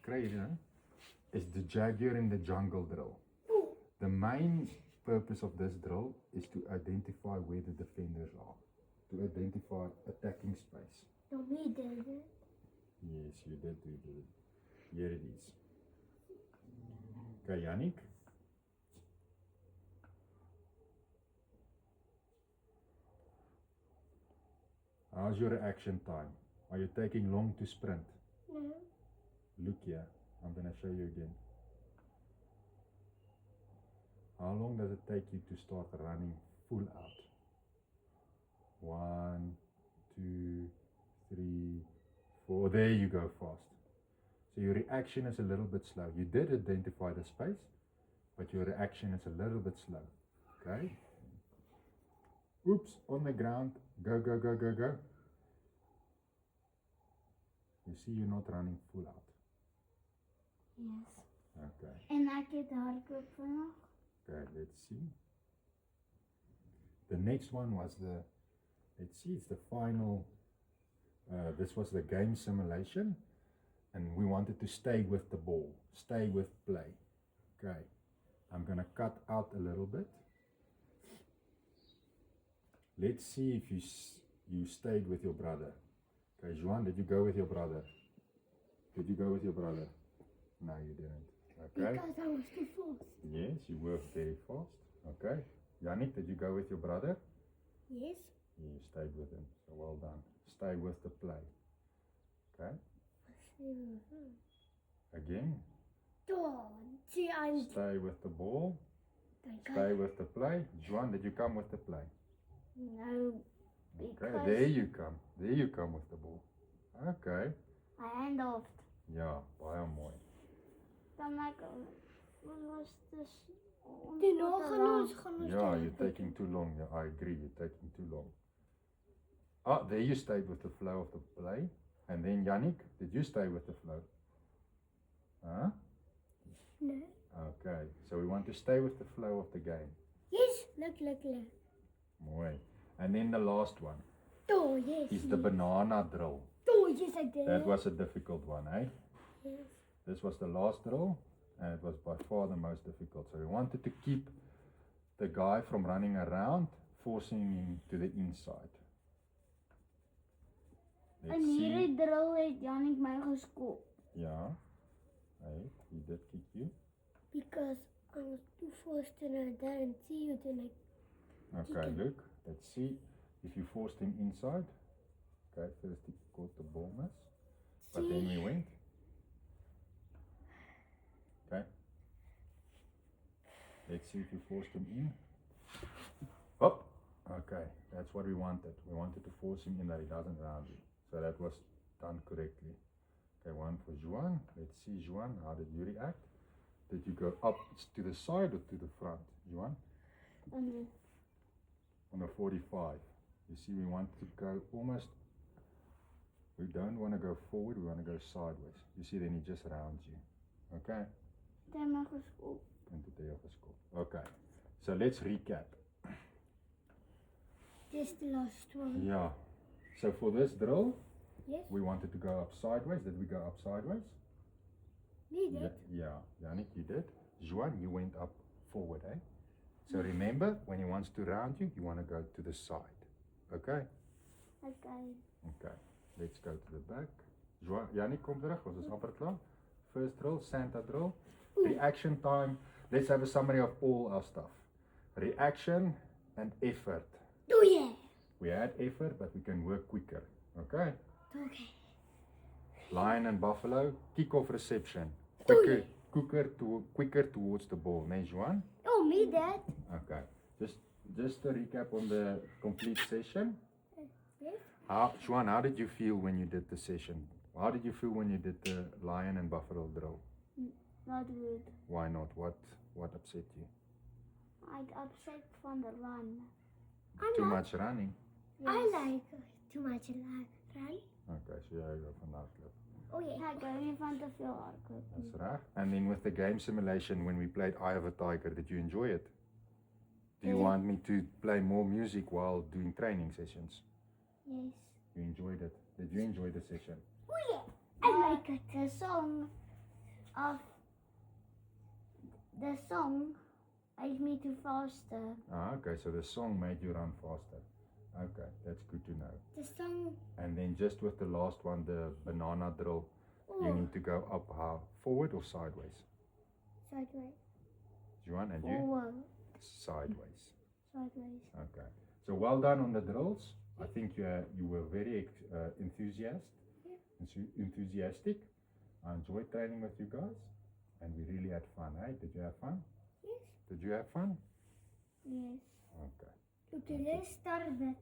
crazy, huh? Is the Jaguar in the Jungle drill. The main purpose of this drill is to identify where the defenders are, to identify attacking space. No, we did it. Yes, you did do it. Here it is. Okay, Yannick. How's your reaction time? Are you taking long to sprint? No. Look here, I'm going to show you again. How long does it take you to start running full out? 1, 2, 3, 4. There you go, fast. So your reaction is a little bit slow. You did identify the space, but your reaction is a little bit slow. Okay? Oops, on the ground. Go, go, go, go, go. You see you're not running full out. Yes. Okay. En ek het hardloop vandag. Okay, let's see. The next one was the, let's see, it's the final, this was the game simulation, and we wanted to stay with the ball, stay with play. Okay, I'm going to cut out a little bit. Let's see if you stayed with your brother. Okay, Juan, did you go with your brother? Did you go with your brother? No, you didn't. Okay. Because I was too fast. Yes, you were very fast. Okay. Yannick, did you go with your brother? Yes. You stayed with him. So well done. Stay with the play. Okay. Again. See, I'm... Stay with the ball. Stay Stay with the play. Juan, did you come with the play? No, Okay. because There you come. There you come with the ball. Okay. I handled. Ja, baie mooi. Dan maak wat was dus... Die nog gaan Yeah, you're taking too long. Yeah, I agree. You're taking too long. Ah, there you stayed with the flow of the play. And then Yannick, did you stay with the flow? Huh? No. Okay. So we want to stay with the flow of the game. Yes, look. Mooi. And then the last one Oh, yes. is the banana drill. Oh, yes, I did. That was a difficult one, eh? Yes. This was the last drill, and it was by far the most difficult. So we wanted to keep the guy from running around, forcing him to the inside. Let's En hierdie see. drill het Jannik my geskop. Yeah. Hey, he did kick you. Because I was too fast and I didn't see it and Okay, look. Let's see if you forced him inside. Okay, first he caught the ball miss. But then we went. Okay. Let's see if you forced him in. Oh, okay. That's what we wanted. We wanted to force him in that he doesn't round you. So that was done correctly. Okay, one for Juan. Let's see, Juan, how did you react? Did you go up to the side or to the front, Juan? On a 45. You see, we want to go almost, we don't want to go forward, we want to go sideways. You see, then he just rounds you. Okay? Dit my geskop. En toe het hy geskop. Okay. So let's recap. Dis die last one. Yeah. So for this drill, Yes. we wanted to go up sideways. Did we go up sideways? Me did. Yeah. Yannick, you did. Juan, you went up forward, eh? So remember, when he wants to round you, you want to go to the side. Okay? Okay. Okay. Let's go to the back. Juan, Yannick, kom terug. Ons is amper klaar. First drill, Santa drill. Reaction time. Let's have a summary of all our stuff. Reaction and effort. Oh yeah. We had effort, but we can work quicker. Okay? Okay. Lion and buffalo, kick-off reception. Doei. Quicker towards the ball. Next one. Oh, me dad. Okay. Just to recap on the complete session. Yes. Juan, how did you feel when you did the session? How did you feel when you did the lion and buffalo drill? Not good. Why not? What upset you? I upset van the run. Too much running. Yes. I like too much run. Okay, so jy go van hardloop. Oh yeah. Ek hou nie van te veel hardloop. That's right. And then with the game simulation, when we played Eye of a Tiger, did you enjoy it? Do you want me to play more music while doing training sessions? Yes. You enjoyed it. Did you enjoy the session? Oh yeah. I like it. The song of the song made me to faster. Okay, so the song made you run faster. Okay, that's good to know. The song. And then just with the last one, the banana drill, you need to go up how? Forward or sideways? Sideways. Juan, and you? Forward. Sideways. Sideways. Okay. So well done on the drills. I think you were very enthusiastic. I enjoyed training with you guys, and we really had fun. Hey, did you have fun? Yes. Did you have fun? Yes. Okay. Today started.